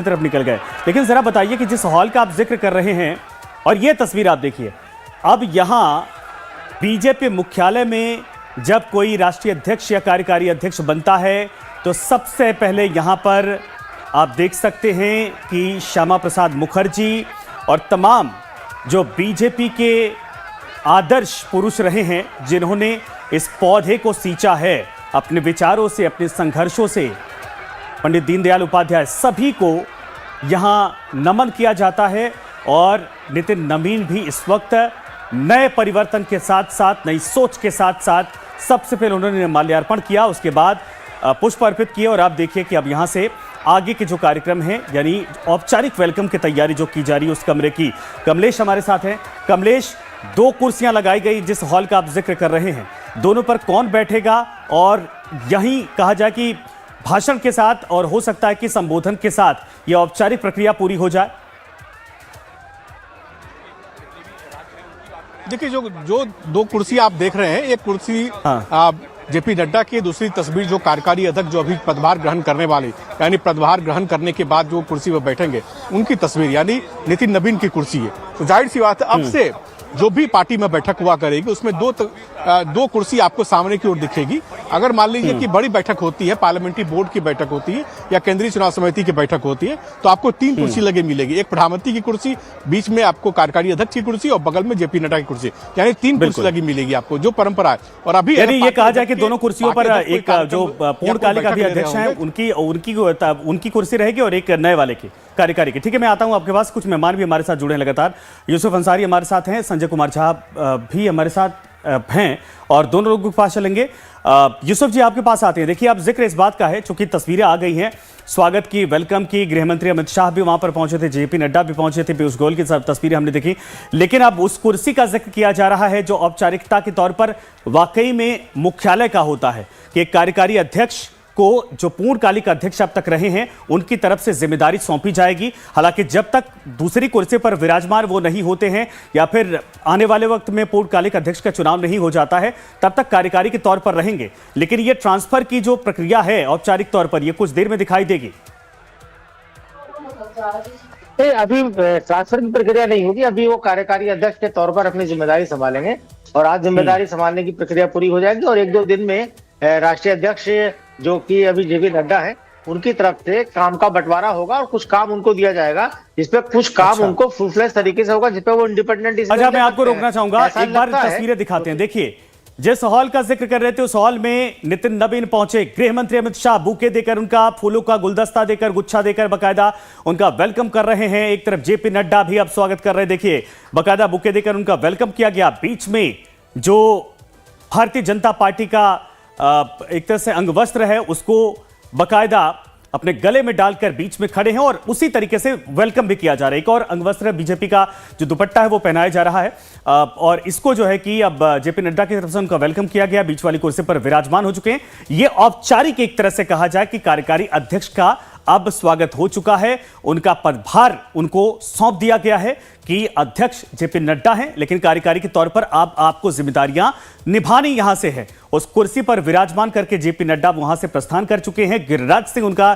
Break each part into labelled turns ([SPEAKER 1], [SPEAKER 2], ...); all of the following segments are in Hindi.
[SPEAKER 1] तरफ निकल गए। लेकिन जरा बताइए कि जिस हॉल का आप जिक्र कर रहे हैं और ये तस्वीर आप देखिए, अब यहां बीजेपी मुख्यालय में जब कोई राष्ट्रीय अध्यक्ष या कार्यकारी अध्यक्ष बनता है तो सबसे पहले यहां पर आप देख सकते हैं कि श्यामा प्रसाद मुखर्जी और तमाम जो बीजेपी के आदर्श पुरुष रहे हैं जिन्होंने इस पौधे को सींचा है अपने विचारों से, अपने संघर्षों से, पंडित दीनदयाल उपाध्याय, सभी को यहां नमन किया जाता है। और नितिन नवीन भी इस वक्त नए परिवर्तन के साथ साथ, नई सोच के साथ साथ सबसे पहले उन्होंने माल्यार्पण किया, उसके बाद पुष्प अर्पित किए। और आप देखिए कि अब यहां से आगे के जो कार्यक्रम है, यानी औपचारिक वेलकम की तैयारी जो की जा रही है उस कमरे की। कमलेश हमारे साथ हैं। कमलेश, 2 कुर्सियां लगाई गई जिस हॉल का आप जिक्र कर रहे हैं, दोनों पर कौन बैठेगा? और यहीं कहा जाए कि भाषण के साथ और हो सकता है कि संबोधन के साथ यह औपचारिक प्रक्रिया पूरी हो जाए।
[SPEAKER 2] देखिए, जो 2 कुर्सी आप देख रहे हैं, एक कुर्सी जेपी नड्डा की, दूसरी तस्वीर जो कार्यकारी अध्यक्ष जो अभी पदभार ग्रहण करने वाले, यानी पदभार ग्रहण करने के बाद जो कुर्सी पर बैठेंगे उनकी तस्वीर, यानी नितिन नवीन की कुर्सी है। तो जाहिर सी बात है अब से जो भी पार्टी में बैठक हुआ करेगी उसमें 2 कुर्सी आपको सामने की ओर दिखेगी। अगर मान लीजिए कि बड़ी बैठक होती है, पार्लियामेंट्री बोर्ड की बैठक होती है या केंद्रीय चुनाव समिति की बैठक होती है, तो आपको 3 कुर्सी लगे मिलेगी। एक प्रधानमंत्री की कुर्सी, बीच में आपको कार्यकारी अध्यक्ष की कुर्सी और बगल में जेपी नड्डा की कुर्सी, यानी 3 कुर्सी लगी मिलेगी आपको, जो परंपरा है। और अभी
[SPEAKER 1] ये कहा जाए कि दोनों कुर्सियों पर एक जो पूर्णकालिक अभी अध्यक्ष हैं उनकी कुर्सी रहेगी और एक नए वाले की, कार्यकारी की। ठीक है, मैं आता हूं आपके पास। कुछ मेहमान भी हमारे साथ जुड़े हैं लगातार। यूसुफ अंसारी हमारे साथ हैं, संजय कुमार झा भी हमारे साथ हैं और दोनों लोगों के पास चलेंगे। यूसुफ जी, आपके पास आते हैं। देखिए, अब जिक्र इस बात का है, चूंकि तस्वीरें आ गई हैं स्वागत की, वेलकम की, गृह मंत्री अमित शाह भी वहां पर पहुंचे थे, जेपी नड्डा भी पहुंचे थे, पीयूष गोयल की सब तस्वीरें हमने देखी। लेकिन अब उस कुर्सी का जिक्र किया जा रहा है जो औपचारिकता के तौर पर वाकई में मुख्यालय का होता है कि एक कार्यकारी अध्यक्ष को, जो पूर्णकालिक अध्यक्ष अब तक रहे हैं, उनकी तरफ से जिम्मेदारी सौंपी जाएगी। हालांकि जब तक दूसरी कुर्सी पर विराजमान वो नहीं होते हैं या फिर आने वाले वक्त में पूर्णकालिक अध्यक्ष का चुनाव नहीं हो जाता है, तब तक कार्यकारी के तौर पर रहेंगे। लेकिन ये ट्रांसफर की जो प्रक्रिया है औपचारिक तौर पर, ये कुछ देर में दिखाई देगी।
[SPEAKER 3] अभी ट्रांसफर की प्रक्रिया नहीं होगी, अभी वो कार्यकारी अध्यक्ष के तौर पर अपनी जिम्मेदारी संभालेंगे और आज जिम्मेदारी संभालने की प्रक्रिया पूरी हो जाएगी और 1-2 दिन में राष्ट्रीय अध्यक्ष जो कि अभी जेपी नड्डा है उनकी तरफ से काम का बंटवारा होगा और कुछ काम उनको दिया जाएगा जिसपे कुछ काम उनको फुल फ्लैश तरीके से होगा जिसपे वो इंडिपेंडेंट डिसीजन।
[SPEAKER 1] अच्छा, मैं आपको रोकना चाहूंगा, एक बार तस्वीरें दिखाते हैं। देखिए, जिस हॉल का जिक्र कर रहे थे उस हॉल में नितिन नवीन पहुंचे, गृह मंत्री अमित शाह बुके देकर, उनका फूलों का गुलदस्ता देकर, गुच्छा देकर बकायदा उनका वेलकम कर रहे हैं। एक तरफ जेपी नड्डा भी अब स्वागत कर रहे हैं। देखिए, बकायदा बुके देकर उनका वेलकम किया गया। बीच में जो भारतीय जनता पार्टी का एक तरह से अंगवस्त्र है उसको बकायदा अपने गले में डालकर बीच में खड़े हैं और उसी तरीके से वेलकम भी किया जा रहा है। एक और अंगवस्त्र बीजेपी का जो दुपट्टा है वो पहनाया जा रहा है और इसको जो है कि अब जेपी नड्डा की तरफ से उनका वेलकम किया गया, बीच वाली कुर्सी पर विराजमान हो चुके हैं। ये औपचारिक एक तरह से कहा जाए कि कार्यकारी अध्यक्ष का अब स्वागत हो चुका है, उनका पदभार उनको सौंप दिया गया है कि अध्यक्ष जेपी नड्डा हैं, लेकिन कार्यकारी के तौर पर आपको जिम्मेदारियां निभानी यहां से है। उस कुर्सी पर विराजमान करके जेपी नड्डा वहां से प्रस्थान कर चुके हैं। गिरिराज सिंह उनका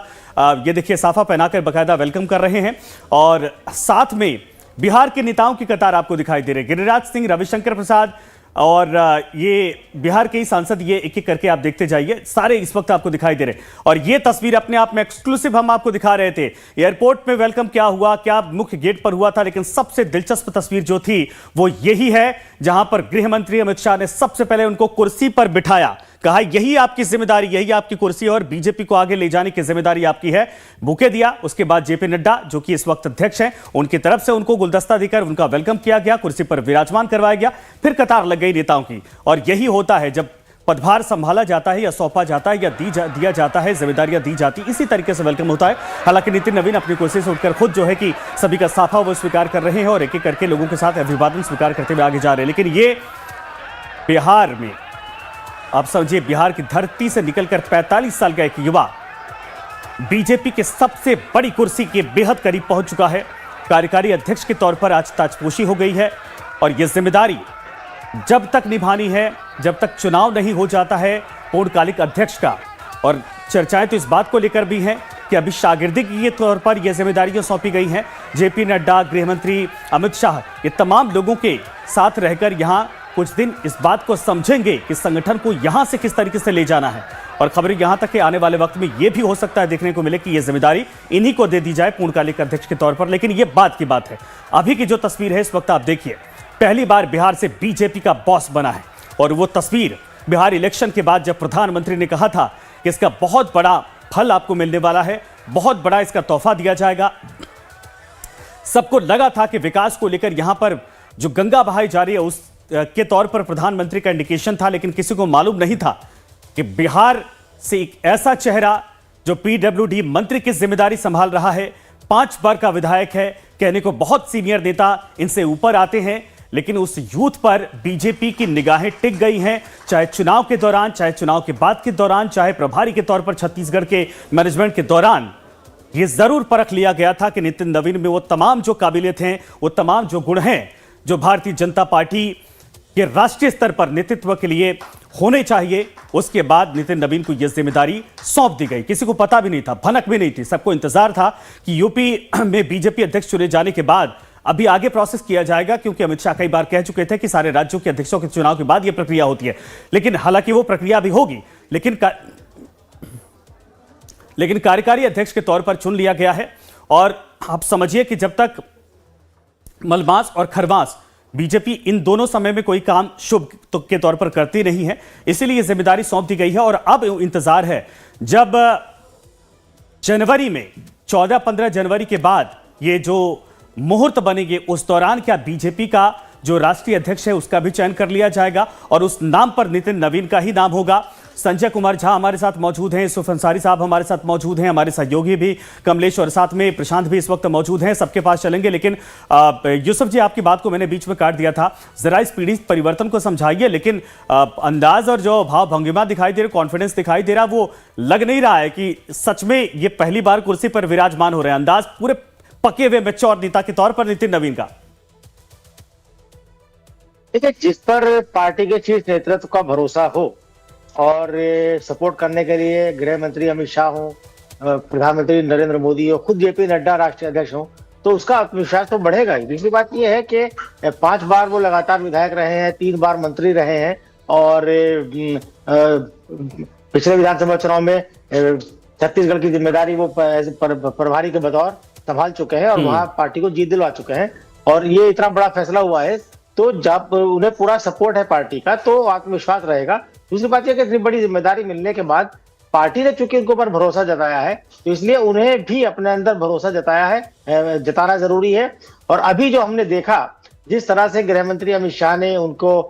[SPEAKER 1] ये देखिए साफा पहनाकर बकायदा वेलकम कर रहे हैं और साथ में बिहार के नेताओं की कतार आपको दिखाई दे रही है। गिरिराज सिंह, रविशंकर प्रसाद और ये बिहार के ही सांसद, ये एक एक करके आप देखते जाइए, सारे इस वक्त आपको दिखाई दे रहे हैं। और ये तस्वीर अपने आप में एक्सक्लूसिव हम आपको दिखा रहे थे। एयरपोर्ट में वेलकम क्या हुआ, क्या मुख्य गेट पर हुआ था, लेकिन सबसे दिलचस्प तस्वीर जो थी वो यही है जहां पर गृह मंत्री अमित शाह ने सबसे पहले उनको कुर्सी पर बिठाया, कहा यही आपकी जिम्मेदारी, यही आपकी कुर्सी और बीजेपी को आगे ले जाने की जिम्मेदारी आपकी है, बुके दिया। उसके बाद जेपी नड्डा जो कि इस वक्त अध्यक्ष हैं, उनकी तरफ से उनको गुलदस्ता देकर उनका वेलकम किया गया, कुर्सी पर विराजमान करवाया गया, फिर कतार लग गई नेताओं की। और यही होता है जब पदभार संभाला जाता है या सौंपा जाता है या दिया जाता है, जिम्मेदारियां दी जाती, इसी तरीके से वेलकम होता है। हालांकि नितिन नवीन अपनी कुर्सी से उठकर खुद जो है कि सभी का साफा वो स्वीकार कर रहे हैं और एक एक करके लोगों के साथ अभिवादन स्वीकार करते हुए आगे जा रहे हैं। लेकिन ये बिहार में, आप समझिए, बिहार की धरती से निकलकर 45 साल का एक युवा बीजेपी के सबसे बड़ी कुर्सी के बेहद करीब पहुंच चुका है। कार्यकारी अध्यक्ष के तौर पर आज ताजपोशी हो गई है और यह जिम्मेदारी जब तक निभानी है, जब तक चुनाव नहीं हो जाता है पूर्णकालिक अध्यक्ष का। और चर्चाएं तो इस बात को लेकर भी हैं कि कि अभी शागिर्दी के तौर पर यह जिम्मेदारियां सौंपी गई हैं। जेपी नड्डा, गृह मंत्री अमित शाह, ये तमाम लोगों के साथ रहकर यहां कुछ दिन इस बात को समझेंगे कि संगठन को यहां से किस तरीके से ले जाना है। और खबरें यहां तक कि आने वाले वक्त में यह भी हो सकता है देखने को मिले कि यह जिम्मेदारी इन्हीं को दे दी जाए पूर्णकालिक अध्यक्ष के तौर पर। लेकिन यह बात की बात है, अभी की जो तस्वीर है इस वक्त आप देखिए, पहली बार बिहार से बीजेपी का बॉस बना है। और वो तस्वीर बिहार इलेक्शन के बाद जब प्रधानमंत्री ने कहा था कि इसका बहुत बड़ा फल आपको मिलने वाला है, बहुत बड़ा इसका तोहफा दिया जाएगा। सबको लगा था कि विकास को लेकर यहां पर जो गंगा बहाई जा रही है उस के तौर पर प्रधानमंत्री का इंडिकेशन था। लेकिन किसी को मालूम नहीं था कि बिहार से एक ऐसा चेहरा जो पीडब्ल्यूडी मंत्री की जिम्मेदारी संभाल रहा है, 5 बार का विधायक है, कहने को बहुत सीनियर नेता इनसे ऊपर आते हैं, लेकिन उस यूथ पर बीजेपी की निगाहें टिक गई हैं। चाहे चुनाव के दौरान, चाहे चुनाव के बाद के दौरान, चाहे प्रभारी के तौर पर छत्तीसगढ़ के मैनेजमेंट के दौरान, यह जरूर परख लिया गया था कि नितिन नवीन में वो तमाम जो काबिलियत हैं, वो तमाम जो गुण हैं जो भारतीय जनता पार्टी के राष्ट्रीय स्तर पर नेतृत्व के लिए होने चाहिए। उसके बाद नितिन नवीन को यह जिम्मेदारी सौंप दी गई। किसी को पता भी नहीं था, भनक भी नहीं थी, सबको इंतजार था कि यूपी में बीजेपी अध्यक्ष चुने जाने के बाद अभी आगे प्रोसेस किया जाएगा, क्योंकि अमित शाह कई बार कह चुके थे कि सारे राज्यों के अध्यक्षों के चुनाव के बाद यह प्रक्रिया होती है। लेकिन हालांकि वो प्रक्रिया भी होगी, लेकिन कार्यकारी अध्यक्ष के तौर पर चुन लिया गया है। और आप समझिए कि जब तक मलमास और खरमास बीजेपी इन दोनों समय में कोई काम शुभ के तौर पर करती नहीं है, इसीलिए यह जिम्मेदारी सौंप दी गई है। और अब इंतजार है जब जनवरी में 14-15 जनवरी के बाद ये जो मुहूर्त बनेंगे, उस दौरान क्या बीजेपी का जो राष्ट्रीय अध्यक्ष है उसका भी चयन कर लिया जाएगा और उस नाम पर नितिन नवीन का ही नाम होगा। संजय कुमार झा हमारे साथ मौजूद हैं, यूसुफ अंसारी साहब हमारे साथ मौजूद हैं, हमारे सहयोगी भी कमलेश और साथ में प्रशांत भी इस वक्त मौजूद हैं। सबके पास चलेंगे, लेकिन यूसुफ जी, आपकी बात को मैंने बीच में काट दिया था, जरा इस पीढ़ी परिवर्तन को समझाइए। लेकिन अंदाज और जो भाव भंगिमा दिखाई दे रहा, कॉन्फिडेंस दिखाई दे रहा, वो लग नहीं रहा है कि सच में ये पहली बार कुर्सी पर विराजमान हो रहे हैं। अंदाज पूरे पके हुए मैच्योर नेता के तौर पर नितिन नवीन का।
[SPEAKER 3] देखिए, जिस पर पार्टी के शीर्ष नेतृत्व का भरोसा हो और सपोर्ट करने के लिए गृह मंत्री अमित शाह हो, प्रधानमंत्री नरेंद्र मोदी हो, खुद जेपी नड्डा राष्ट्रीय अध्यक्ष हो, तो उसका आत्मविश्वास तो बढ़ेगा ही। दूसरी बात यह है कि 5 बार वो लगातार विधायक रहे हैं, 3 बार मंत्री रहे हैं और पिछले विधानसभा चुनाव में छत्तीसगढ़ की जिम्मेदारी वो प्रभारी के बतौर संभाल चुके हैं और वहां पार्टी को जीत दिलवा चुके हैं। और ये इतना बड़ा फैसला हुआ है, तो जब उन्हें पूरा सपोर्ट है पार्टी का तो आत्मविश्वास रहेगा। दूसरी बात यह कि इतनी बड़ी जिम्मेदारी मिलने के बाद पार्टी ने चूंकि उनके ऊपर भरोसा जताया है, तो इसलिए उन्हें भी अपने अंदर भरोसा जताना जरूरी है। और अभी जो हमने देखा, जिस तरह से गृह मंत्री अमित शाह ने उनको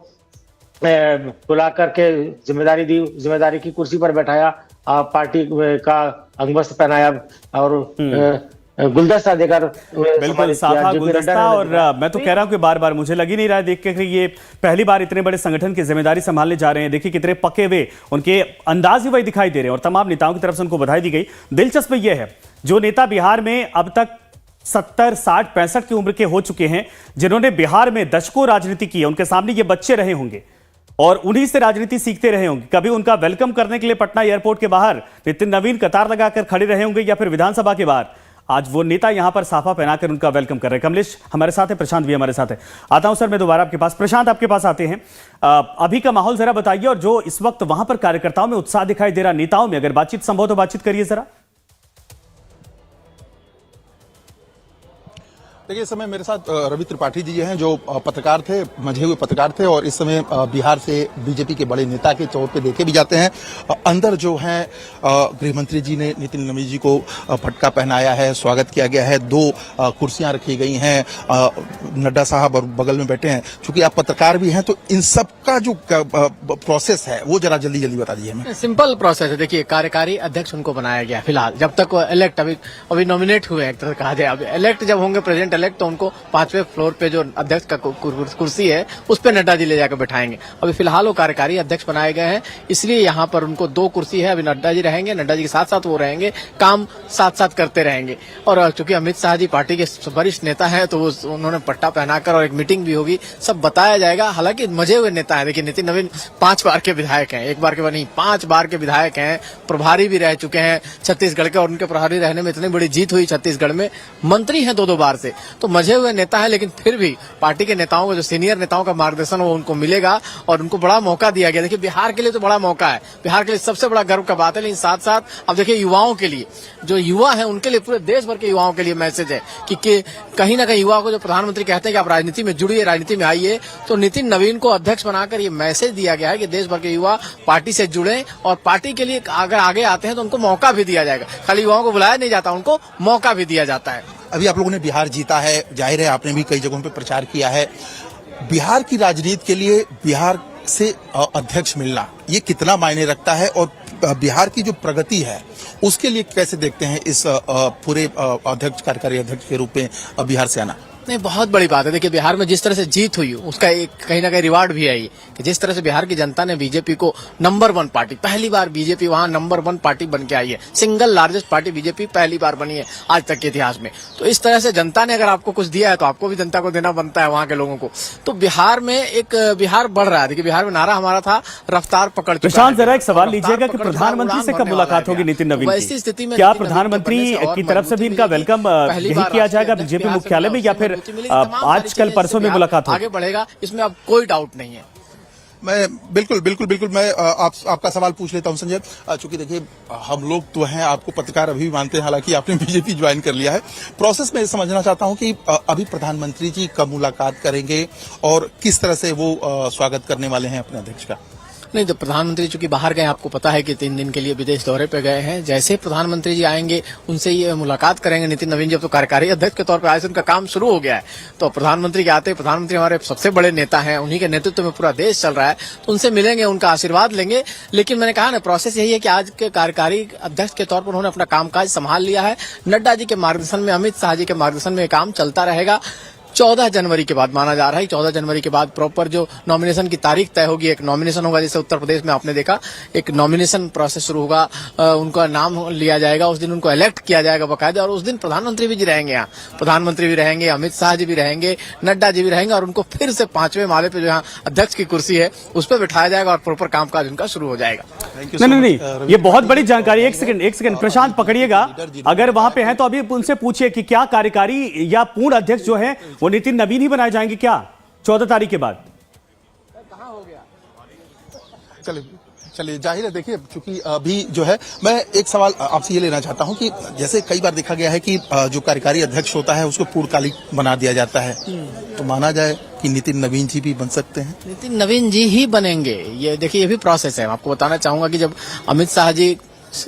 [SPEAKER 3] बुला करके जिम्मेदारी दी, जिम्मेदारी की कुर्सी पर बैठाया, पार्टी का अंगवस्त्र पहनाया और गुलदस्ता देकर,
[SPEAKER 1] बिल्कुल साफा गुलदस्ता। और मैं तो कह रहा हूं कि बार बार मुझे लग ही नहीं रहा है देख के कि ये पहली बार इतने बड़े संगठन की जिम्मेदारी संभालने जा रहे हैं। देखिए कितने पके हुए उनके अंदाज ही वही दिखाई दे रहे हैं और तमाम नेताओं की तरफ से उनको बधाई दी गई। दिलचस्प ये है, जो नेता बिहार में अब तक 70, 60, 65 की उम्र के हो चुके हैं, जिन्होंने बिहार में दशकों राजनीति की है, उनके सामने ये बच्चे रहे होंगे और उन्हीं से राजनीति सीखते रहे होंगे। कभी उनका वेलकम करने के लिए पटना एयरपोर्ट के बाहर नितिन नवीन कतार लगाकर खड़े रहे होंगे या फिर विधानसभा के बाहर। आज वो नेता यहां पर साफा पहनाकर उनका वेलकम कर रहे हैं। कमलेश हमारे साथ है, प्रशांत भी हमारे साथ है। आता हूं सर मैं दोबारा आपके पास। प्रशांत, आपके पास आते हैं, अभी का माहौल जरा बताइए और जो इस वक्त वहां पर कार्यकर्ताओं में उत्साह दिखाई दे रहा, नेताओं में, अगर बातचीत संभव तो बातचीत करिए जरा।
[SPEAKER 4] देखिए, इस समय मेरे साथ रवि त्रिपाठी जी हैं जो पत्रकार थे, मंझे हुए पत्रकार थे और इस समय बिहार से बीजेपी के बड़े नेता के तौर पे देखे भी जाते हैं। अंदर जो है गृह मंत्री जी ने नितिन नवीन जी को फटका पहनाया है, स्वागत किया गया है, 2 कुर्सियां रखी गई हैं, नड्डा साहब और बगल में बैठे हैं। चूंकि आप पत्रकार भी हैं तो इन सब का जो प्रोसेस है वो जरा जल्दी जल्दी बता दीजिए हमें।
[SPEAKER 5] सिंपल प्रोसेस है। देखिए, कार्यकारी अध्यक्ष उनको बनाया गया फिलहाल, जब तक इलेक्ट अभी नॉमिनेट हुए एक तरह कहा जाए, अब इलेक्ट जब होंगे, प्रेजेंट नॉट इलेक्ट तो उनको 5वें फ्लोर पे जो अध्यक्ष का कुर्सी है उस पे नड्डा जी ले जाकर बैठाएंगे। अभी फिलहाल वो कार्यकारी अध्यक्ष बनाए गए हैं, इसलिए यहाँ पर उनको 2 कुर्सी है। अभी नड्डा जी रहेंगे, नड्डा जी के साथ साथ वो रहेंगे, काम साथ साथ करते रहेंगे। और चूंकि अमित शाह जी पार्टी के वरिष्ठ नेता है तो उन्होंने पट्टा पहनाकर और एक मीटिंग भी होगी, सब बताया जाएगा। हालांकि मजे हुए नेता है। देखिए नितिन नवीन 5 बार के विधायक हैं, 1 बार के नहीं 5 बार के विधायक हैं, प्रभारी भी रह चुके हैं छत्तीसगढ़ के, और उनके प्रभारी रहने में इतनी बड़ी जीत हुई छत्तीसगढ़ में। मंत्री हैं 2-2 बार से, तो मजे हुए नेता है। लेकिन फिर भी पार्टी के नेताओं को, जो सीनियर नेताओं का मार्गदर्शन वो उनको मिलेगा और उनको बड़ा मौका दिया गया। देखिए बिहार के लिए तो बड़ा मौका है, बिहार के लिए सबसे बड़ा गर्व का बात है। लेकिन साथ साथ अब देखिए युवाओं के लिए, जो युवा है उनके लिए, पूरे देश भर के युवाओं के लिए मैसेज है कि कहीं ना कहीं युवा को, जो प्रधानमंत्री कहते हैं कि आप राजनीति में जुड़िए, राजनीति में आइए, तो नितिन नवीन को अध्यक्ष बनाकर ये मैसेज दिया गया है कि देश भर के युवा पार्टी से जुड़े और पार्टी के लिए अगर आगे आते हैं तो उनको मौका भी दिया जाएगा। खाली युवाओं को बुलाया नहीं जाता, उनको मौका भी दिया जाता है।
[SPEAKER 4] अभी आप लोगों ने बिहार जीता है, जाहिर है आपने भी कई जगहों पे प्रचार किया है। बिहार की राजनीति के लिए बिहार से अध्यक्ष मिलना ये कितना मायने रखता है, और बिहार की जो प्रगति है उसके लिए कैसे देखते हैं इस पूरे अध्यक्ष, कार्यकारी अध्यक्ष के रूप में बिहार से आना?
[SPEAKER 5] नहीं, बहुत बड़ी बात है। देखिए बिहार में जिस तरह से जीत हुई उसका एक कहीं ना कहीं रिवार्ड भी है कि जिस तरह से बिहार की जनता ने बीजेपी को नंबर 1 पार्टी, पहली बार बीजेपी वहां नंबर 1 पार्टी बन के आई है। सिंगल लार्जेस्ट पार्टी बीजेपी पहली बार बनी है आज तक के इतिहास में। तो इस तरह से जनता ने अगर आपको कुछ दिया है तो आपको भी जनता को देना बनता है, वहां के लोगों को। तो बिहार में एक बिहार बढ़ रहा है। देखिए बिहार में नारा हमारा था रफ्तार पकड़ चुका है।
[SPEAKER 1] प्रशांत, जरा एक सवाल लीजिएगा कि प्रधानमंत्री से कब मुलाकात होगी नितिन नवीन की?
[SPEAKER 5] ऐसी स्थिति में
[SPEAKER 1] क्या प्रधानमंत्री की तरफ से भी इनका वेलकम नहीं किया जाएगा बीजेपी मुख्यालय में, या फिर आजकल परसों में मुलाकात
[SPEAKER 5] आगे बढ़ेगा, इसमें अब कोई डाउट नहीं है।
[SPEAKER 4] मैं बिल्कुल मैं आपका सवाल पूछ लेता हूं संजय। चूंकि देखिए हम लोग तो हैं, आपको पत्रकार अभी भी मानते हैं, हालांकि आपने बीजेपी ज्वाइन कर लिया है। प्रोसेस में समझना चाहता हूं कि अभी प्रधानमंत्री जी कब मुलाकात करेंगे और किस तरह से वो स्वागत करने वाले हैं अपने अध्यक्ष का?
[SPEAKER 5] नहीं, तो प्रधानमंत्री चूंकि बाहर गए, आपको पता है कि 3 दिन के लिए विदेश दौरे पे गए हैं। जैसे प्रधानमंत्री जी आएंगे उनसे ये मुलाकात करेंगे। नितिन नवीन जी अब तो कार्यकारी अध्यक्ष के तौर पर आज उनका काम शुरू हो गया है, तो प्रधानमंत्री के आते, प्रधानमंत्री हमारे सबसे बड़े नेता हैं, उन्हीं के नेतृत्व में पूरा देश चल रहा है, तो उनसे मिलेंगे, उनका आशीर्वाद लेंगे। लेकिन मैंने कहा ना, प्रोसेस यही है कि आज के कार्यकारी अध्यक्ष के तौर पर उन्होंने अपना कामकाज संभाल लिया है। नड्डा जी के मार्गदर्शन में, अमित शाह जी के मार्गदर्शन में काम चलता रहेगा। 14 जनवरी के बाद माना जा रहा है। 14 जनवरी के बाद प्रॉपर जो नॉमिनेशन की तारीख तय होगी, एक नॉमिनेशन होगा, जैसे उत्तर प्रदेश में आपने देखा एक नॉमिनेशन प्रोसेस शुरू होगा, उनका नाम लिया जाएगा, उस दिन उनको इलेक्ट किया जाएगा बाकायदा, और उस दिन प्रधानमंत्री भी रहेंगे यहाँ, प्रधानमंत्री भी रहेंगे, अमित शाह जी भी रहेंगे, नड्डा जी भी रहेंगे, और उनको फिर से 5वें माले पे जो यहाँ अध्यक्ष की कुर्सी है उस पर बिठाया जाएगा और प्रॉपर कामकाज उनका शुरू हो जाएगा।
[SPEAKER 1] नहीं, ये बहुत बड़ी जानकारी। एक सेकंड प्रशांत पकड़िएगा, अगर वहां पे है तो अभी उनसे पूछिए कि क्या कार्यकारी या पूर्ण अध्यक्ष जो है वो नितिन नवीन ही बनाए जाएंगे क्या 14 तारीख के बाद?
[SPEAKER 5] कहाँ हो गया?
[SPEAKER 4] चलिए जाहिर है, देखिए चूंकि अभी जो है, मैं एक सवाल आपसे ये लेना चाहता हूं कि जैसे कई बार देखा गया है कि जो कार्यकारी अध्यक्ष होता है उसको पूर्णकालिक बना दिया जाता है, तो माना जाए कि नितिन नवीन जी भी बन सकते हैं?
[SPEAKER 5] नितिन नवीन जी ही बनेंगे। ये देखिए, ये भी प्रोसेस है। आपको बताना चाहूंगा कि जब अमित शाह जी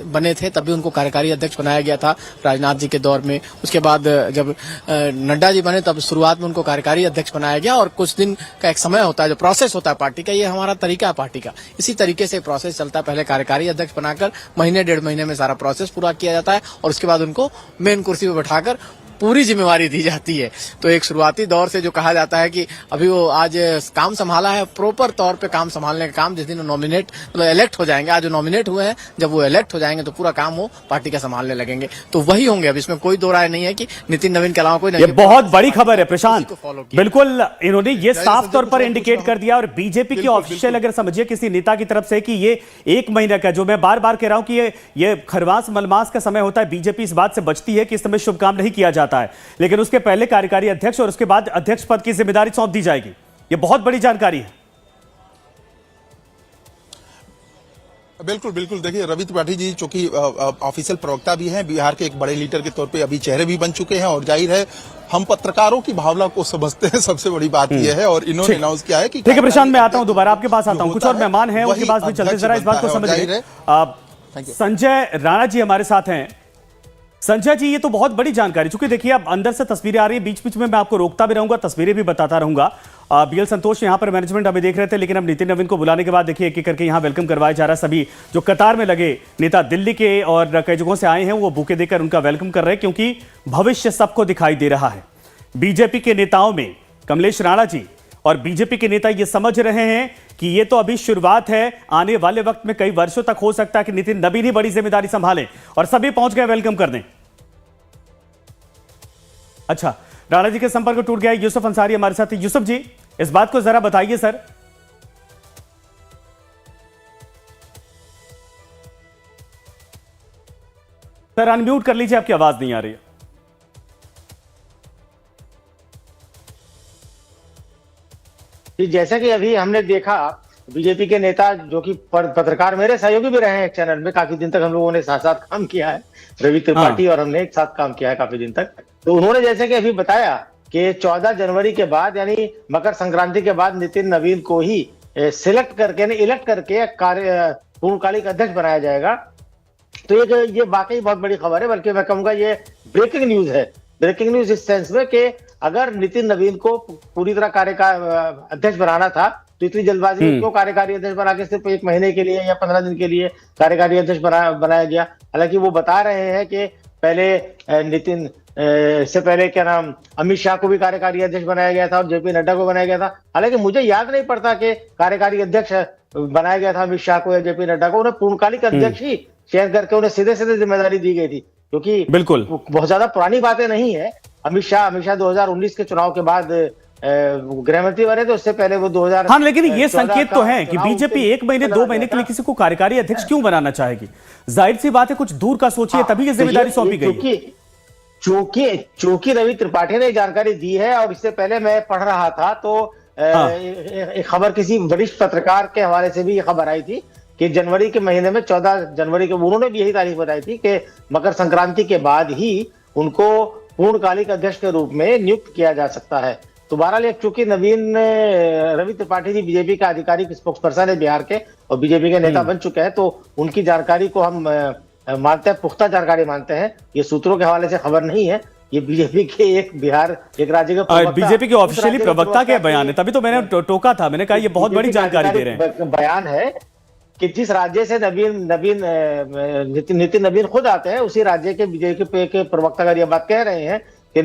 [SPEAKER 5] बने थे तभी उनको कार्यकारी अध्यक्ष बनाया गया था राजनाथ जी के दौर में। उसके बाद जब नड्डा जी बने तब शुरुआत में उनको कार्यकारी अध्यक्ष बनाया गया, और कुछ दिन का एक समय होता है, जो प्रोसेस होता है पार्टी का, ये हमारा तरीका है पार्टी का। इसी तरीके से प्रोसेस चलता है। पहले कार्यकारी अध्यक्ष बनाकर महीने 1.5 महीने में सारा प्रोसेस पूरा किया जाता है, और उसके बाद उनको मेन कुर्सी पर बैठाकर पूरी जिम्मेवारी दी जाती है। तो एक शुरुआती दौर से जो कहा जाता है कि अभी वो आज काम संभाला है, प्रॉपर तौर पे काम संभालने का काम जिस दिन नॉमिनेट मतलब इलेक्ट हो जाएंगे, आज जो नॉमिनेट हुए हैं, जब वो इलेक्ट हो जाएंगे तो पूरा काम वो पार्टी का संभालने लगेंगे, तो वही होंगे। अब इसमें कोई दो राय नहीं है कि नितिन नवीन के अलावा कोई नहीं।
[SPEAKER 1] ये बहुत बड़ी खबर है प्रशांत, बिल्कुल इन्होंने ये साफ तौर पर इंडिकेट कर दिया। और बीजेपी की ऑफिशियल अगर समझिए किसी नेता की तरफ से कि ये 1 महीने का, जो मैं बार बार कह रहा हूं कि ये खरवास मलमास का समय होता है, बीजेपी इस बात से बचती है कि इस समय शुभ काम नहीं किया जाता है, लेकिन उसके पहले कार्यकारी अध्यक्ष और उसके बाद अध्यक्ष पद की जिम्मेदारी सौंप दी जाएगी। यह बहुत बड़ी जानकारी है।
[SPEAKER 4] बिल्कुल देखिए, रवि त्रिपाठी जी चूंकि ऑफिशियल प्रवक्ता भी हैं, बिहार के एक बड़े लीडर के तौर पे अभी चेहरे भी बन चुके हैं, और जाहिर है हम पत्रकारों की भावना को समझते हैं, सबसे बड़ी बात यह है। और इन्होंने अनाउंस किया है कि
[SPEAKER 1] ठीक है प्रशांत, मैं आता हूं दोबारा आपके पास आता हूं, कुछ और मेहमान हैं उनके पास भी चलते, जरा इस बात को समझिए। संजय राणा जी हमारे साथ हैं। संजय जी, ये तो बहुत बड़ी जानकारी, चूंकि देखिए अब अंदर से तस्वीरें आ रही है, बीच बीच में मैं आपको रोकता भी रहूंगा, तस्वीरें भी बताता रहूंगा। बीएल संतोष यहां पर मैनेजमेंट अभी देख रहे थे, लेकिन अब नितिन नवीन को बुलाने के बाद देखिए एक एक करके यहां वेलकम करवाया जा रहा है। सभी जो कतार में लगे नेता दिल्ली के और कई जगहों से आए हैं, वो बुके देकर उनका वेलकम कर रहे हैं, क्योंकि भविष्य सबको दिखाई दे रहा है। बीजेपी के नेताओं में कमलेश राणा जी और बीजेपी के नेता ये समझ रहे हैं कि ये तो अभी शुरुआत है, आने वाले वक्त में कई वर्षों तक हो सकता है कि नितिन नबीन ही बड़ी जिम्मेदारी संभालें और सभी पहुंच गए वेलकम करने। अच्छा, राणा जी के संपर्क टूट गया। यूसुफ अंसारी हमारे साथ। यूसुफ जी, इस बात को जरा बताइए सर। सर अनम्यूट कर लीजिए, आपकी आवाज नहीं आ रही है।
[SPEAKER 3] जैसा कि अभी हमने देखा, बीजेपी के नेता जो कि पत्रकार मेरे सहयोगी भी रहे हैं चैनल में, काफी दिन तक हम लोगों ने साथ साथ काम किया है, रवि त्रिपाठी और हमने एक साथ काम किया है काफी दिन तक। तो उन्होंने जैसे कि अभी बताया कि 14 जनवरी के बाद यानी मकर संक्रांति के बाद नितिन नवीन को ही सिलेक्ट करके इलेक्ट करके पूर्णकालिक अध्यक्ष बनाया जाएगा। तो ये वाकई बहुत बड़ी खबर है, बल्कि मैं कहूंगा ये ब्रेकिंग न्यूज है। ब्रेकिंग न्यूज इस सेंस में कि अगर नितिन नवीन को पूरी तरह अध्यक्ष बनाना था तो इतनी जल्दबाजी में क्यों कार्यकारी अध्यक्ष बना के सिर्फ 1 महीने के लिए या 15 दिन के लिए कार्यकारी अध्यक्ष बनाया गया। हालांकि वो बता रहे हैं कि पहले नितिन इससे पहले क्या नाम अमित शाह को भी कार्यकारी अध्यक्ष बनाया गया था और जेपी नड्डा को बनाया गया था। हालांकि मुझे याद नहीं पड़ता कि कार्यकारी अध्यक्ष बनाया गया था अमित शाह को या जेपी नड्डा को। उन्हें पूर्णकालिक अध्यक्ष ही चयन करके उन्हें सीधे सीधे जिम्मेदारी दी गई थी, क्योंकि
[SPEAKER 1] बिल्कुल
[SPEAKER 3] बहुत ज्यादा पुरानी बातें नहीं है। अमित शाह 2019 के चुनाव के बाद गृह मंत्री बने थे, उससे पहले वो 2000।
[SPEAKER 1] हाँ, लेकिन ये संकेत तो है कि बीजेपी 1 महीने 2 महीने के लिए किसी को कार्यकारी अध्यक्ष क्यों बनाना चाहेगी। जाहिर सी बात है, कुछ दूर का सोचिए, तभी ये जिम्मेदारी सौंपी गई।
[SPEAKER 3] चूंकि रवि त्रिपाठी ने जानकारी दी है और इससे पहले मैं पढ़ रहा था तो एक खबर किसी वरिष्ठ पत्रकार के हवाले से भी ये खबर आई थी कि जनवरी के महीने में 14 जनवरी के उन्होंने भी यही तारीख बताई थी कि मकर संक्रांति के बाद ही उनको पूर्णकालिक अध्यक्ष के रूप में नियुक्त किया जा सकता है। तो बहरहाल चूंकि रवि त्रिपाठी जी बीजेपी का आधिकारिक स्पोक्स पर्सन है बिहार के और बीजेपी के नेता बन चुके हैं, तो उनकी जानकारी को हम मानते हैं, पुख्ता जानकारी मानते हैं। ये सूत्रों के हवाले से खबर नहीं है, ये बीजेपी के एक राज्य के
[SPEAKER 1] बीजेपी के ऑफिशियली प्रवक्ता के बयान है, तभी तो मैंने टोका था। मैंने कहा ये बहुत बड़ी जानकारी दे रहे हैं।
[SPEAKER 3] बयान है कि जिस राज्य से नितिन नवीन खुद आते हैं, उसी राज्य के बीजेपी के प्रवक्ता अगर ये बात कह रहे हैं कि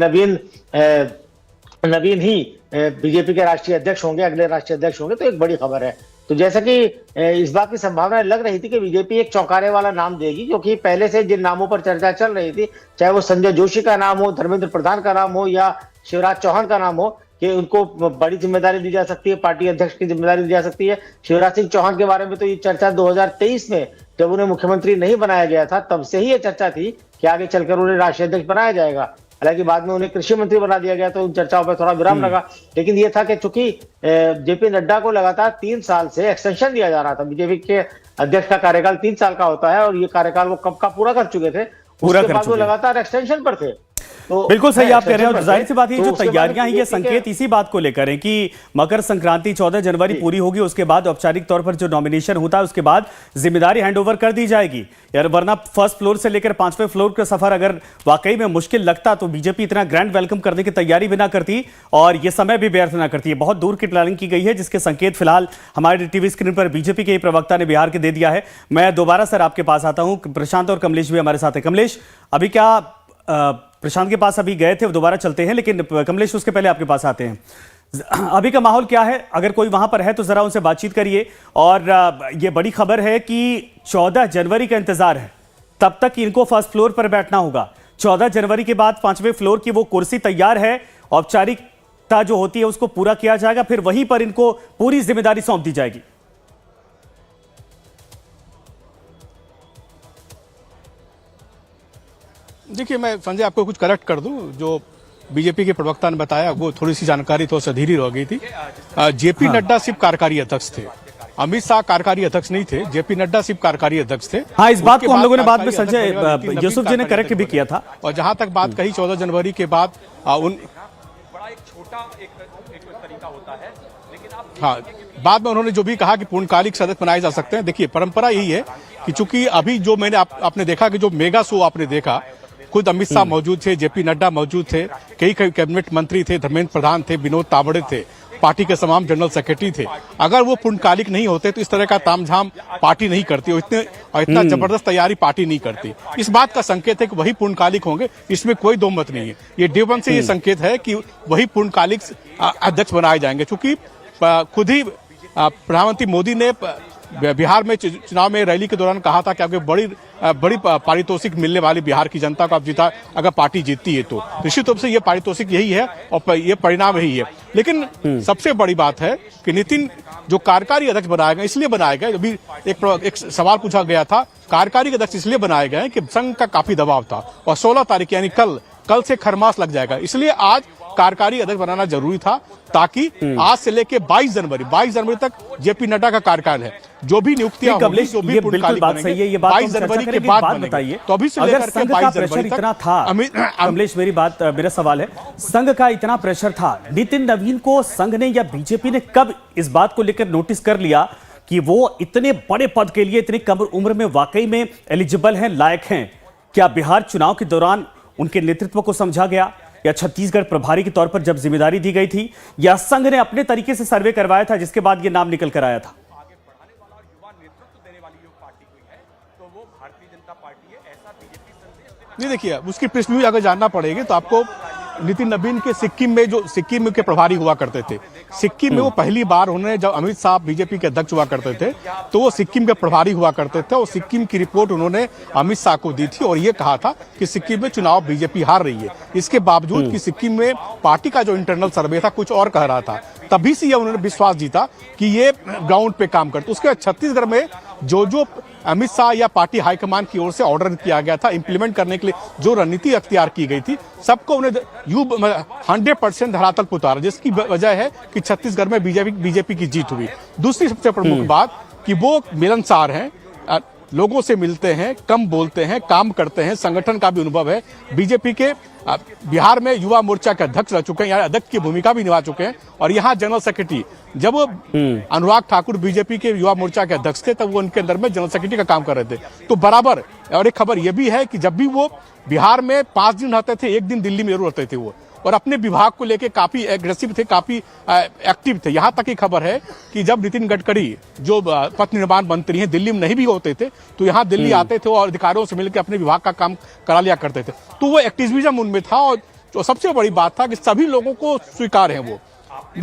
[SPEAKER 3] नवीन ही बीजेपी के राष्ट्रीय अध्यक्ष होंगे, अगले राष्ट्रीय अध्यक्ष होंगे, तो एक बड़ी खबर है। तो जैसा कि इस बात की संभावना लग रही थी कि बीजेपी एक चौंकाने वाला नाम देगी, क्योंकि पहले से जिन नामों पर चर्चा चल रही थी, चाहे वो संजय जोशी का नाम हो, धर्मेंद्र प्रधान का नाम हो या शिवराज चौहान का नाम हो, कि उनको बड़ी जिम्मेदारी दी जा सकती है, पार्टी अध्यक्ष की जिम्मेदारी दी जा सकती है। शिवराज सिंह चौहान के बारे में तो ये चर्चा 2023 में जब उन्हें मुख्यमंत्री नहीं बनाया गया था, तब से ही ये चर्चा थी कि आगे चलकर उन्हें राष्ट्रीय अध्यक्ष बनाया जाएगा। हालांकि बाद में उन्हें कृषि मंत्री बना दिया गया, तो उन चर्चाओं पर थोड़ा विराम लगा। लेकिन ये था कि चूंकि जेपी नड्डा को लगातार 3 साल से एक्सटेंशन दिया जा रहा था, बीजेपी के अध्यक्ष का कार्यकाल 3 साल का होता है और ये कार्यकाल वो कब का पूरा कर चुके थे, उसके बाद वो लगातार एक्सटेंशन पर थे। तो
[SPEAKER 1] बिल्कुल सही आप कह रहे हैं। और जाहिर सी बात है, जो तैयारियां हैं ये संकेत इसी बात को लेकर है कि मकर संक्रांति 14 जनवरी पूरी होगी, उसके बाद औपचारिक तौर पर जो नॉमिनेशन होता है उसके बाद जिम्मेदारी हैंडओवर कर दी जाएगी यार। वरना फर्स्ट फ्लोर से लेकर 5वें फ्लोर का सफर अगर वाकई में मुश्किल लगता तो बीजेपी इतना ग्रैंड वेलकम करने की तैयारी भी ना करती और ये समय भी व्यर्थ ना करती है। बहुत दूर की प्लानिंग की गई है, जिसके संकेत फिलहाल हमारे टीवी स्क्रीन पर बीजेपी के प्रवक्ता ने बिहार के दे दिया है। मैं दोबारा सर आपके पास आता हूं, प्रशांत और कमलेश भी हमारे साथ है। कमलेश, अभी क्या प्रशांत के पास अभी गए थे, दोबारा चलते हैं, लेकिन कमलेश उसके पहले आपके पास आते हैं। अभी का माहौल क्या है? अगर कोई वहां पर है तो जरा उनसे बातचीत करिए। और ये बड़ी खबर है कि 14 जनवरी का इंतजार है, तब तक इनको फर्स्ट फ्लोर पर बैठना होगा। 14 जनवरी के बाद 5वें फ्लोर की वो कुर्सी तैयार है, औपचारिकता जो होती है उसको पूरा किया जाएगा, फिर वहीं पर इनको पूरी जिम्मेदारी सौंप दी जाएगी।
[SPEAKER 2] देखिए, मैं संजय आपको कुछ करेक्ट कर दूं, जो बीजेपी के प्रवक्ता ने बताया वो थोड़ी सी जानकारी तो अधूरी रह गई थी। जेपी नड्डा सिर्फ कार्यकारी अध्यक्ष थे, अमित शाह कार्यकारी अध्यक्ष नहीं थे, जेपी नड्डा सिर्फ कार्यकारी अध्यक्ष थे।
[SPEAKER 1] हाँ, इस बात को हम लोगों ने बाद में संजय यूसुफ जी ने करेक्ट भी किया था।
[SPEAKER 2] और जहां तक बात कही 14 जनवरी के बाद बाद में उन्होंने जो भी कहा कि पूर्णकालिक सदस्य बनाए जा सकते हैं। देखिए, परंपरा यही है कि चूंकि अभी जो मैंने आपने देखा कि जो मेगा शो आपने देखा, खुद अमित शाह मौजूद थे, जेपी नड्डा मौजूद थे, कई कैबिनेट मंत्री थे, धर्मेंद्र प्रधान थे, विनोद तावड़े थे, पार्टी के तमाम जनरल सेक्रेटरी थे। अगर वो पूर्णकालिक नहीं होते तो इस तरह का तामझाम पार्टी नहीं करती और इतना जबरदस्त तैयारी पार्टी नहीं करती। इस बात का संकेत है कि वही पूर्णकालिक होंगे, इसमें कोई दो मत नहीं है। ये डे वन से ये संकेत है कि वही पूर्णकालिक अध्यक्ष बनाए जाएंगे, क्योंकि खुद ही प्रधानमंत्री मोदी ने बिहार में चुनाव में रैली के दौरान कहा था कि आपको बड़ी पारितोषिक मिलने वाली बिहार की जनता को आप जीता, अगर पार्टी जीतती है तो निश्चित रूप से ये पारितोषिक यही है और ये परिणाम यही है। लेकिन सबसे बड़ी बात है कि नितिन जो कार्यकारी अध्यक्ष बनाए गए, इसलिए बनाए गए, अभी एक सवाल पूछा गया था, कार्यकारी अध्यक्ष इसलिए बनाए गए कि संघ का काफी दबाव था और 16 तारीख यानी कल से खरमास लग जाएगा, इसलिए आज कार्यकारी अध्यक्ष बनाना जरूरी था, ताकि आज से लेके 22 जनवरी तक जेपी नड्डा का कार्यकाल है। जो भी नियुक्तियां होंगी, जो भी
[SPEAKER 1] बिल्कुल बात सही है, ये बात
[SPEAKER 2] 22 जनवरी के बाद बताइए। तो अभी से लेकर के 22 जनवरी तक
[SPEAKER 1] इतना था, कमलेश मेरा सवाल है, संघ का इतना प्रेशर था, नितिन नवीन को संघ ने या बीजेपी ने कब इस बात को लेकर नोटिस कर लिया कि वो इतने बड़े पद के लिए इतनी कम उम्र में वाकई में एलिजिबल हैं, लायक हैं? क्या बिहार चुनाव के दौरान उनके नेतृत्व को समझा गया, या छत्तीसगढ़ प्रभारी के तौर पर जब जिम्मेदारी दी गई थी, या संघ ने अपने तरीके से सर्वे करवाया था जिसके बाद ये नाम निकल कर आया था?
[SPEAKER 2] नहीं, देखिए उसकी पृष्ठभूमि अगर जानना पड़ेगी तो आपको नितिन नवीन के सिक्किम के प्रभारी हुआ करते थे। सिक्किम में वो पहली बार उन्होंने, जब अमित शाह बीजेपी के अध्यक्ष हुआ करते थे तो वो सिक्किम के प्रभारी हुआ करते थे और सिक्किम की रिपोर्ट उन्होंने अमित शाह को दी थी और ये कहा था कि सिक्किम में चुनाव बीजेपी हार रही है। इसके बावजूद कि सिक्किम में पार्टी का जो इंटरनल सर्वे था कुछ और कह रहा था, तभी से ये उन्होंने विश्वास जीता कि ये ग्राउंड पे काम करते। उसके बाद छत्तीसगढ़ में जो अमित शाह या पार्टी हाईकमान की ओर से ऑर्डर किया गया था इम्प्लीमेंट करने के लिए, जो रणनीति अख्तियार की गई थी, सबको उन्हें 100% धरातल पर उतारा, जिसकी वजह है कि छत्तीसगढ़ में बीजेपी की जीत हुई। दूसरी सबसे प्रमुख बात कि वो मिलनसार हैं, लोगों से मिलते हैं, कम बोलते हैं, काम करते हैं, संगठन का भी अनुभव है। बीजेपी के बिहार में युवा मोर्चा के अध्यक्ष रह चुके हैं, यहाँ अध्यक्ष की भूमिका भी निभा चुके हैं और यहाँ जनरल सेक्रेटरी, जब वो अनुराग ठाकुर बीजेपी के युवा मोर्चा के अध्यक्ष थे तब वो उनके अंदर में जनरल सेक्रेटरी का काम कर रहे थे। तो बराबर, और एक खबर ये भी है कि जब भी वो बिहार में 5 दिन रहते थे, 1 दिन दिल्ली में जरूर रहते थे वो, और अपने विभाग को लेके काफी एग्रेसिव थे, काफी एक्टिव थे। यहाँ तक की खबर है कि जब नितिन गडकरी जो पथ निर्माण मंत्री हैं दिल्ली में नहीं भी होते थे तो यहाँ दिल्ली आते थे और अधिकारियों से मिलकर अपने विभाग का काम करा लिया करते थे। तो वो एक्टिविज्म उनमें था और जो सबसे बड़ी बात था कि सभी लोगों को स्वीकार है वो।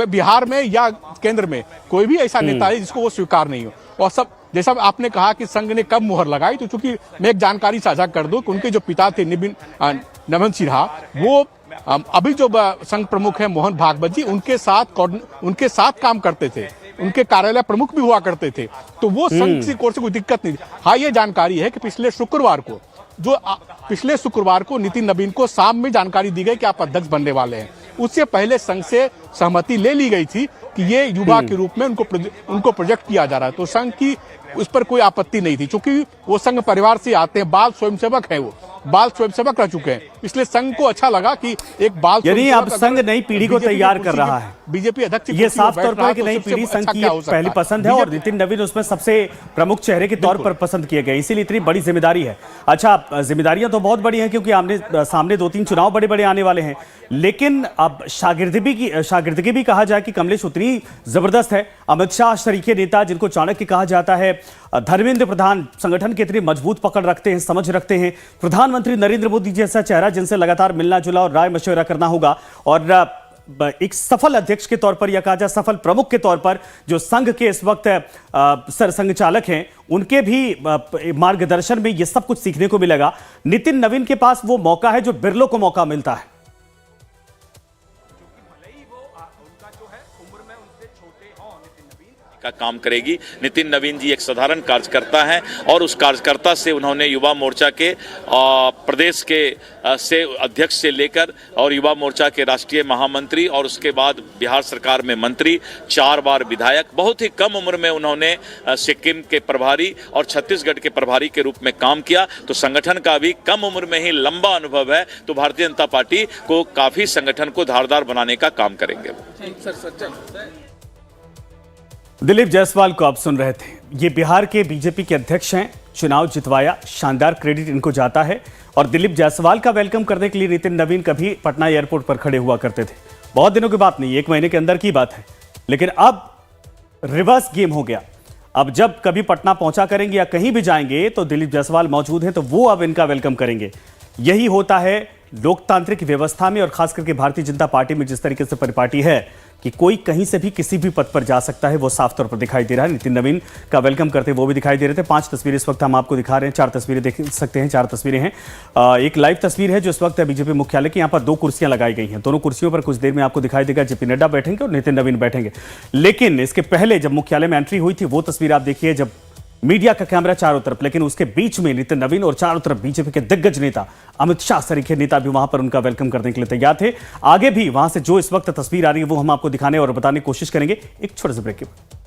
[SPEAKER 2] बिहार में या केंद्र में कोई भी ऐसा नेता है जिसको वो स्वीकार नहीं हो। और सब, जैसा आपने कहा कि संघ ने कब मुहर लगाई, तो चूंकि मैं एक जानकारी साझा कर दूं कि उनके जो पिता थे नमन सिन्हा, वो अभी जो संघ प्रमुख है मोहन भागवत जी, उनके साथ काम करते थे, उनके कार्यालय प्रमुख भी हुआ करते थे। तो वो संघ की ओर से कोई दिक्कत नहीं थी। हाँ, ये जानकारी है कि पिछले शुक्रवार को नितिन नवीन को शाम में जानकारी दी गई कि आप अध्यक्ष बनने वाले हैं। उससे पहले संघ से सहमति ले ली गई थी कि ये युवा के रूप में उनको प्रोजेक्ट किया जा रहा है। तो संघ की उस पर कोई आपत्ति नहीं थी, क्योंकि वो संघ परिवार से आते हैं, बाल स्वयंसेवक है, वो बाल स्वयंसेवक रह चुके हैं, इसलिए संघ को अच्छा लगा कि एक बाल,
[SPEAKER 1] यानी अब संघ नई पीढ़ी को तैयार कर रहा है।
[SPEAKER 2] बीजेपी अध्यक्ष
[SPEAKER 1] ये साफ तौर पर कि नई पीढ़ी संघ की पहली पसंद है और नितिन नवीन उसमें सबसे प्रमुख चेहरे के तौर पर पसंद किए गए, इसीलिए इतनी बड़ी जिम्मेदारी है। अच्छा, जिम्मेदारियां तो बहुत बड़ी हैं क्योंकि सामने 2-3 चुनाव बड़े आने वाले हैं, लेकिन अब शागिर्दगी भी कहा जाए कि कमलेश उतनी जबरदस्त है। अमित शाह शरीके नेता जिनको चाणक्य कहा जाता है, धर्मेंद्र प्रधान संगठन के इतनी मजबूत पकड़ रखते हैं, समझ रखते हैं, प्रधानमंत्री नरेंद्र मोदी जैसा चेहरा जिनसे लगातार मिलना जुला और राय मशवरा करना होगा, और एक सफल अध्यक्ष के तौर पर या कहा जाए सफल प्रमुख के तौर पर जो संघ के इस वक्त सरसंघ चालक हैं, उनके भी मार्गदर्शन में ये सब कुछ सीखने को मिलेगा। नितिन नवीन के पास वो मौका है जो बिरलों को मौका मिलता है।
[SPEAKER 6] का काम करेगी। नितिन नवीन जी एक साधारण कार्यकर्ता हैं और उस कार्यकर्ता से उन्होंने युवा मोर्चा के प्रदेश के से अध्यक्ष से लेकर और युवा मोर्चा के राष्ट्रीय महामंत्री और उसके बाद बिहार सरकार में मंत्री, 4 बार विधायक, बहुत ही कम उम्र में उन्होंने सिक्किम के प्रभारी और छत्तीसगढ़ के प्रभारी के रूप में काम किया। तो संगठन का भी कम उम्र में ही लंबा अनुभव है, तो भारतीय जनता पार्टी को काफी संगठन को धारदार बनाने का काम करेंगे।
[SPEAKER 1] दिलीप जायसवाल को आप सुन रहे थे, ये बिहार के बीजेपी के अध्यक्ष हैं, चुनाव जितवाया, शानदार क्रेडिट इनको जाता है। और दिलीप जायसवाल का वेलकम करने के लिए नितिन नवीन कभी पटना एयरपोर्ट पर खड़े हुआ करते थे। बहुत दिनों की बात नहीं, 1 महीने के अंदर की बात है। लेकिन अब रिवर्स गेम हो गया। अब जब कभी पटना पहुंचा करेंगे या कहीं भी जाएंगे तो दिलीप जायसवाल मौजूद हैं, तो वो अब इनका वेलकम करेंगे। यही होता है लोकतांत्रिक व्यवस्था में, और खास करके भारतीय जनता पार्टी में जिस तरीके से परिपाटी है कि कोई कहीं से भी किसी भी पद पर जा सकता है, वो साफ तौर पर दिखाई दे रहा है। नितिन नवीन का वेलकम करते वो भी दिखाई दे रहे थे। 5 तस्वीरें इस वक्त हम आपको दिखा रहे हैं, 4 तस्वीरें देख सकते हैं, 4 तस्वीरें हैं। एक लाइव तस्वीर है जो इस वक्त है बीजेपी मुख्यालय की। यहाँ पर 2 कुर्सियां लगाई गई हैं, दोनों कुर्सियों पर कुछ देर में आपको दिखाई देगा जेपी नड्डा बैठेंगे और नितिन नवीन बैठेंगे। लेकिन इसके पहले जब मुख्यालय में एंट्री हुई थी वो तस्वीर आप देखिए, जब मीडिया का कैमरा चारों तरफ, लेकिन उसके बीच में नितिन नवीन और चारों तरफ बीजेपी के दिग्गज नेता अमित शाह सरीखे नेता भी वहां पर उनका वेलकम करने के लिए तैयार थे। आगे भी वहां से जो इस वक्त तस्वीर आ रही है वो हम आपको दिखाने और बताने की कोशिश करेंगे एक छोटे से ब्रेक के बाद।